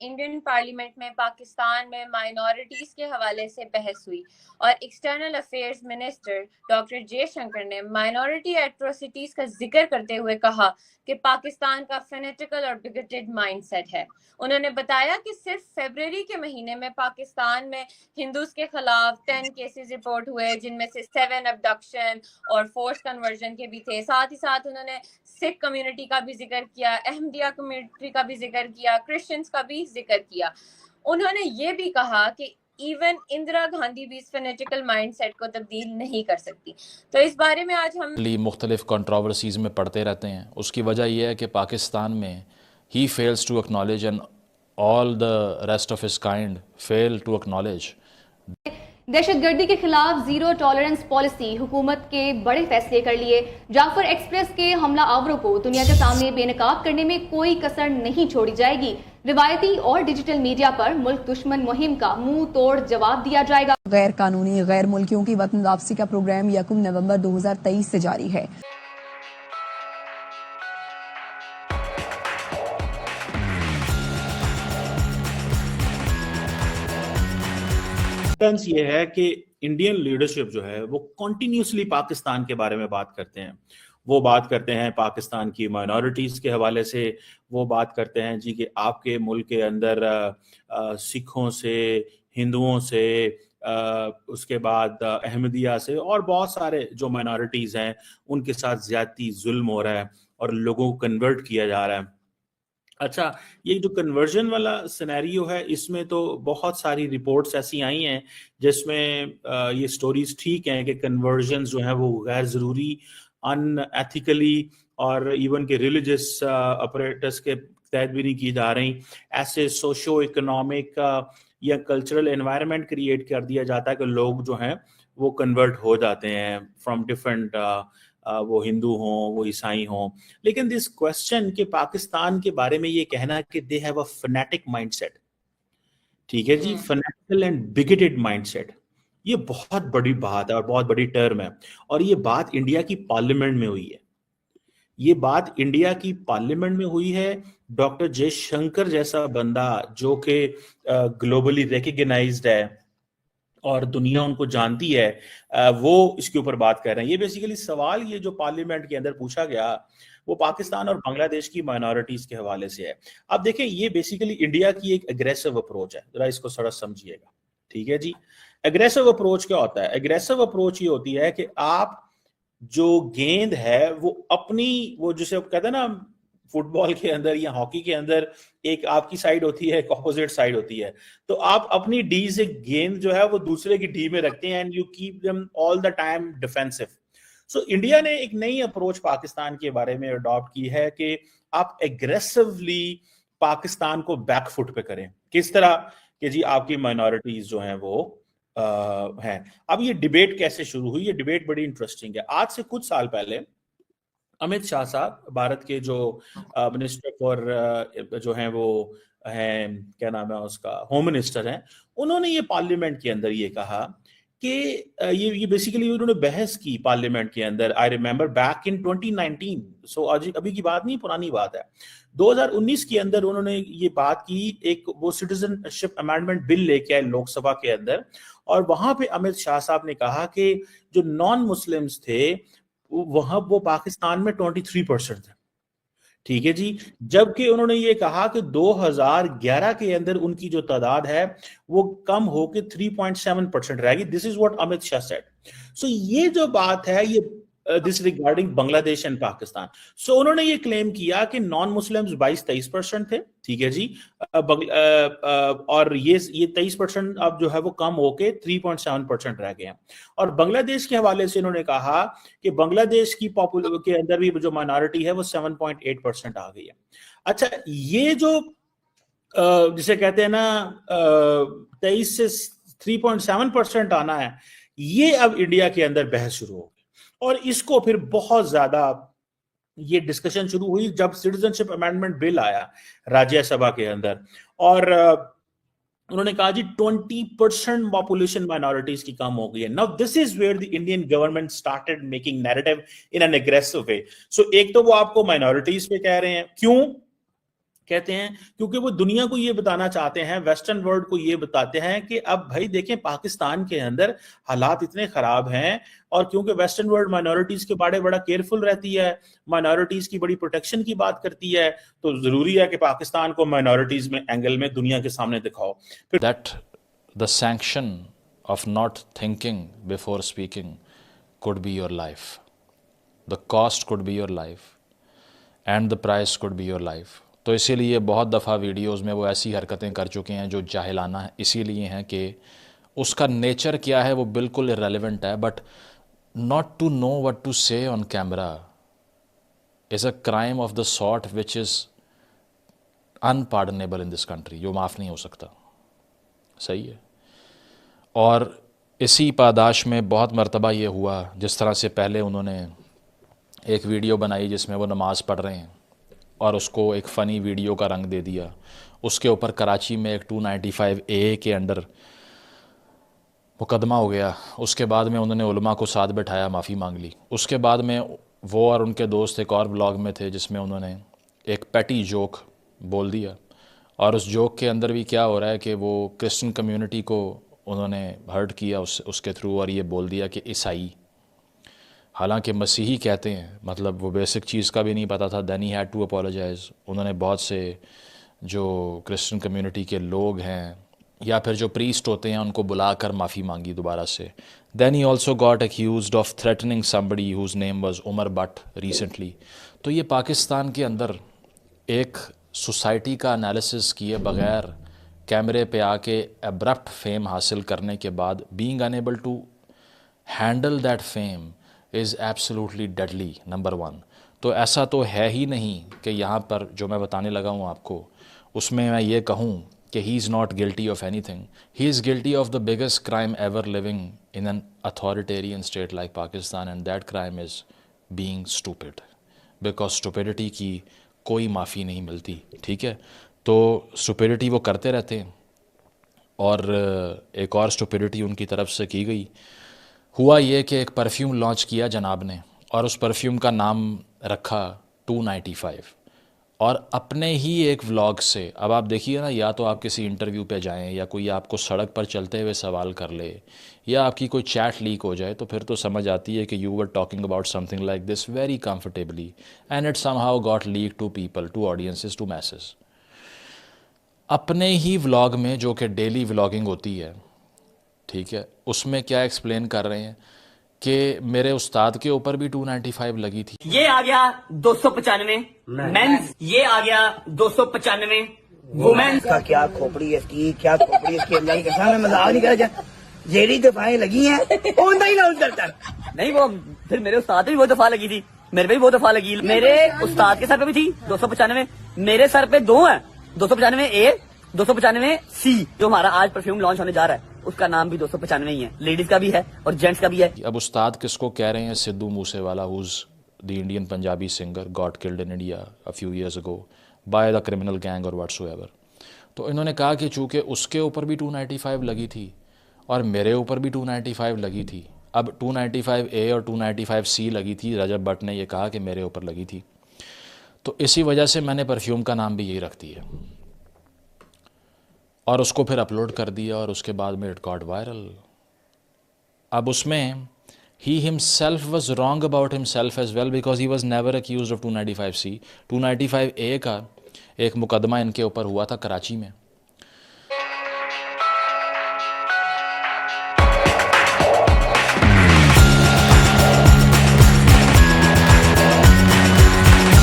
Indian parliament میں پاکستان میں minorities کے حوالے سے بحث ہوئی اور external affairs minister doctor J Shankar نے مائنورٹی ایٹروسٹیز کا ذکر کرتے ہوئے کہا کہ پاکستان کا فینیٹیکل اور بگٹڈ مائنڈ سیٹ ہے. انہوں نے بتایا کہ صرف فیبروری کے مہینے میں پاکستان میں ہندوز کے خلاف 10 کیسز رپورٹ ہوئے، جن میں سے 7 ابڈکشن اور فورس کنورژن کے بھی تھے. ساتھ ہی ساتھ انہوں نے سکھ کمیونٹی کا بھی ذکر کیا، احمدیہ کمیونٹی کا بھی ذکر کیا، کرسچنز کا بھی ذکر کیا. انہوں نے یہ بھی کہا کہ ایون اندرا گاندھی بھی اس فینیٹیکل مائنڈ سیٹ کو تبدیل نہیں کر سکتی. تو اس بارے میں آج ہم مختلف کنٹراورسیز میں پڑھتے رہتے ہیں. اس کی وجہ یہ ہے کہ پاکستان میں ہی fails to acknowledge and all the rest of his kind fail to acknowledge. دہشت گردی کے خلاف زیرو ٹالرنس پالیسی، حکومت کے بڑے فیصلے کر لیے. جعفر ایکسپریس کے حملہ آوروں کو دنیا کے سامنے بے نقاب کرنے میں کوئی کسر نہیں چھوڑی جائے گی. روایتی اور ڈیجیٹل میڈیا پر ملک دشمن مہم کا منہ توڑ جواب دیا جائے گا. غیر قانونی غیر ملکیوں کی وطن واپسی کا پروگرام 1 نومبر 2023 سے جاری ہے. یہ ہے کہ انڈین لیڈرشپ جو ہے وہ کنٹینیوسلی پاکستان کے بارے میں بات کرتے ہیں. وہ بات کرتے ہیں پاکستان کی مائنورٹیز کے حوالے سے، وہ بات کرتے ہیں جی کہ آپ کے ملک کے اندر سکھوں سے، ہندوؤں سے، اس کے بعد احمدیہ سے اور بہت سارے جو مائنورٹیز ہیں ان کے ساتھ زیادتی ظلم ہو رہا ہے اور لوگوں کو کنورٹ کیا جا رہا ہے. اچھا، یہ جو کنورژن والا سینیریو ہے اس میں تو بہت ساری رپورٹس ایسی آئی ہیں جس میں یہ سٹوریز ٹھیک ہیں کہ کنورژنز جو ہیں وہ غیر ضروری، ان ایتھیکلی اور ایون کہ ریلیجس اپریٹس کے تحت بھی نہیں کی جا رہی. ایسے سوشو اکنامک یا کلچرل انوائرمنٹ کریٹ کر دیا جاتا ہے کہ لوگ جو ہیں وہ کنورٹ ہو جاتے ہیں فرام ڈفرینٹ، وہ ہندو ہوں، وہ عیسائی ہوں. لیکن دس کوشچن کہ پاکستان کے بارے میں یہ کہنا کہ they have a fanatic mind set, ٹھیک ہے جی، fanatical and bigoted mind set, یہ بہت بڑی بات ہے اور بہت بڑی ٹرم ہے. اور یہ بات انڈیا کی پارلیمنٹ میں ہوئی ہے، یہ بات انڈیا کی پارلیمنٹ میں ہوئی ہے. ڈاکٹر جے شنکر جیسا بندہ جو کہ گلوبلی ریکگنائزڈ ہے اور دنیا ان کو جانتی ہے، وہ اس کے اوپر بات کر رہے ہیں. یہ بیسیکلی سوال یہ جو پارلیمنٹ کے اندر پوچھا گیا وہ پاکستان اور بنگلہ دیش کی مائنورٹیز کے حوالے سے ہے. اب دیکھیں یہ بیسیکلی انڈیا کی ایک اگریسو اپروچ ہے، ذرا اس کو تھوڑا سمجھیے گا، ٹھیک ہے جی. اگریسو اپروچ کیا ہوتا ہے؟ اگریسو اپروچ یہ ہوتی ہے کہ آپ جو گیند ہے وہ اپنی، وہ جسے کہتے ہیں نا فٹ بال کے اندر یا ہاکی کے اندر ایک آپ کی سائیڈ ہوتی ہے، ایک اپوزٹ سائیڈ ہوتی ہے، تو آپ اپنی ڈی سے گیند جو ہے وہ دوسرے کی ڈی میں رکھتے ہیں and you keep them all the time defensive. So India نے ایک نئی اپروچ پاکستان کے بارے میں اڈاپٹ کی ہے کہ آپ ایگریسولی پاکستان کو بیک فٹ پہ کریں. کس طرح کہ جی آپ کی مائنورٹیز جو ہیں وہ ہیں. اب یہ ڈیبیٹ کیسے شروع ہوئی؟ یہ ڈیبیٹ بڑی انٹرسٹنگ ہے. آج سے کچھ سال پہلے امت شاہ صاحب، بھارت کے جو منسٹر فار جو ہیں وہ ہیں، کیا نام ہے اس کا، ہوم منسٹر ہیں، انہوں نے یہ پارلیمنٹ کے اندر یہ کہا کہ یہ بیسیکلی انہوں نے بحث کی پارلیمنٹ کے اندر. آئی ریمبر بیک ان 2019، سو ابھی کی بات نہیں، پرانی بات ہے. 2019 کے اندر انہوں نے یہ بات کی، ایک وہ سٹیزن شپ امینڈمنٹ بل لے کے آئے لوک سبھا کے اندر، اور وہاں پہ امت شاہ صاحب نے کہا کہ جو نان مسلمز تھے وہاں وہ پاکستان میں 23% تھے، ٹھیک ہے جی. جبکہ انہوں نے یہ کہا کہ 2011 کے اندر ان کی جو تعداد ہے وہ کم ہو کے 3.7% رہ گی. دس is what Amit Shah sad. سو یہ جو بات ہے یہ دس ریگارڈنگ بنگلہ دیش اینڈ پاکستان. سو انہوں نے یہ کلیم کیا کہ نان مسلمز 22-23% تھے، ٹھیک ہے جی، اور یہ 23% اب جو ہے وہ کم ہو کے 3.7% رہ گئے ہیں. اور بنگلہ دیش کے حوالے سے انہوں نے کہا کہ بنگلہ دیش کی کے اندر بھی جو مائنورٹی ہے وہ 7.8% آ گئی ہے. اچھا، یہ جو جسے کہتے ہیں نا 23 سے 3.7% آنا ہے، یہ اب انڈیا کے اندر بحث شروع ہو گئی. اور اس کو پھر بہت زیادہ یہ ڈسکشن شروع ہوئی جب سٹیزن شپ امینڈمنٹ بل آیا راجیہ سبھا کے اندر، اور انہوں نے کہا جی 20% پاپولیشن مائنورٹیز کی کم ہو گئی ہے. Now this is where the Indian government started making narrative in an aggressive way. So ایک تو وہ آپ کو مائنورٹیز پہ کہہ رہے ہیں، کیوں کہتے ہیں کیونکہ وہ دنیا کو یہ بتانا چاہتے ہیں, ویسٹرن ورلڈ کو یہ بتاتے ہیں کہ اب بھائی دیکھیں پاکستان کے اندر حالات اتنے خراب ہیں, اور کیونکہ ویسٹرن ورلڈ مائنورٹیز کے بارے بڑا کیئرفل رہتی ہے, مائنورٹیز کی بڑی پروٹیکشن کی بات کرتی ہے, تو ضروری ہے کہ پاکستان کو مائنورٹیز میں اینگل میں دنیا کے سامنے دکھاؤ. That the sanction of not thinking before speaking could be your life. The cost could be your life and the price could be your life. تو اسی لیے بہت دفعہ ویڈیوز میں وہ ایسی حرکتیں کر چکے ہیں جو جاہلانہ اسی لیے ہیں کہ اس کا نیچر کیا ہے وہ بالکل irrelevant ہے, but not to know what to say on camera is a crime of the sort which is unpardonable in this country, جو معاف نہیں ہو سکتا. صحیح ہے. اور اسی پاداش میں بہت مرتبہ یہ ہوا, جس طرح سے پہلے انہوں نے ایک ویڈیو بنائی جس میں وہ نماز پڑھ رہے ہیں اور اس کو ایک فنی ویڈیو کا رنگ دے دیا, اس کے اوپر کراچی میں ایک 295A کے انڈر مقدمہ ہو گیا. اس کے بعد میں انہوں نے علماء کو ساتھ بٹھایا, معافی مانگ لی. اس کے بعد میں وہ اور ان کے دوست ایک اور بلاگ میں تھے جس میں انہوں نے ایک پیٹی جوک بول دیا, اور اس جوک کے اندر بھی کیا ہو رہا ہے کہ وہ کرسچن کمیونٹی کو انہوں نے ہرٹ کیا اس کے تھرو, اور یہ بول دیا کہ عیسائی, حالانکہ مسیحی کہتے ہیں, مطلب وہ بیسک چیز کا بھی نہیں پتا تھا. دین ہی ہیڈ ٹو اپولوجائز. انہوں نے بہت سے جو کرسچن کمیونٹی کے لوگ ہیں یا پھر جو پریسٹ ہوتے ہیں ان کو بلا کر معافی مانگی دوبارہ سے. Then he also got accused of threatening somebody whose name was Umar Butt recently. تو یہ پاکستان کے اندر ایک سوسائٹی کا انالیسس کیے بغیر کیمرے پہ آ کے ابرپٹ فیم حاصل کرنے کے بعد being unable to handle that fame is absolutely deadly. Number 1 تو ایسا تو ہے ہی نہیں کہ یہاں پر جو میں بتانے لگا ہوں آپ کو اس میں یہ کہوں کہ he is not guilty of anything. He is guilty of the biggest crime ever living in an authoritarian state like Pakistan, and that crime is being stupid, because stupidity کی کوئی معافی نہیں ملتی. ٹھیک ہے, تو اسٹوپیڈٹی وہ کرتے رہتے ہیں, اور ایک اور اسٹوپیڈٹی ان کی طرف سے کی گئی. ہوا یہ کہ ایک پرفیوم لانچ کیا جناب نے, اور اس پرفیوم کا نام رکھا 295, اور اپنے ہی ایک ولاگ سے. اب آپ دیکھیے نا, یا تو آپ کسی انٹرویو پہ جائیں یا کوئی آپ کو سڑک پر چلتے ہوئے سوال کر لے یا آپ کی کوئی چیٹ لیک ہو جائے, تو پھر تو سمجھ آتی ہے کہ you were talking about something like this very comfortably, and it somehow got leak to people, to audiences, to masses. اپنے ہی ولاگ میں جو کہ ڈیلی ولاگنگ ہوتی ہے, ٹھیک ہے, اس میں کیا ایکسپلین کر رہے ہیں کہ میرے استاد کے اوپر بھی 295 لگی تھی. یہ آ گیا 295 مینز, یہ آ گیا 295 وومینز. کا کیا کھوپڑی ہے اس کی, کیا کھوپڑی اس کی, اللہ کی قسم میں مذاق نہیں کر رہا. جیڑی دفعیں لگی ہیں اوندا ہی لاؤنڈ کرتا ہے. نہیں, وہ پھر میرے استاد پہ بھی وہ دفعہ لگی تھی, میرے پہ بھی وہ دفعہ لگی. میرے استاد کے سر پہ بھی تھی 295, میرے سر پہ 2 ہیں, 295A 295C. جو ہمارا آج پرفیوم لانچ ہونے جا رہا ہے اس کا نام بھی 295 ہی ہے, لیڈیز کا بھی ہے اور جینٹس کا بھی ہے. اب استاد کس کو کہہ رہے ہیں؟ Sidhu Moose Wala, who's the Indian Punjabi singer, got killed in India a few years ago by the criminal gang or whatsoever. تو انہوں نے کہا کہ چونکہ اس کے اوپر بھی 295 لگی تھی اور میرے اوپر بھی 295 لگی تھی, اب 295A اور 295C لگی تھی. رجب بٹ نے یہ کہا کہ میرے اوپر لگی تھی, تو اسی وجہ سے میں نے پرفیوم کا نام بھی یہی رکھ دیا اور اس کو پھر اپلوڈ کر دیا, اور اس کے بعد میں اٹ گاٹ وائرل. اب اس میں he himself was wrong about himself as well because he was never accused of 295C. 295A کا ایک مقدمہ ان کے اوپر ہوا تھا کراچی میں,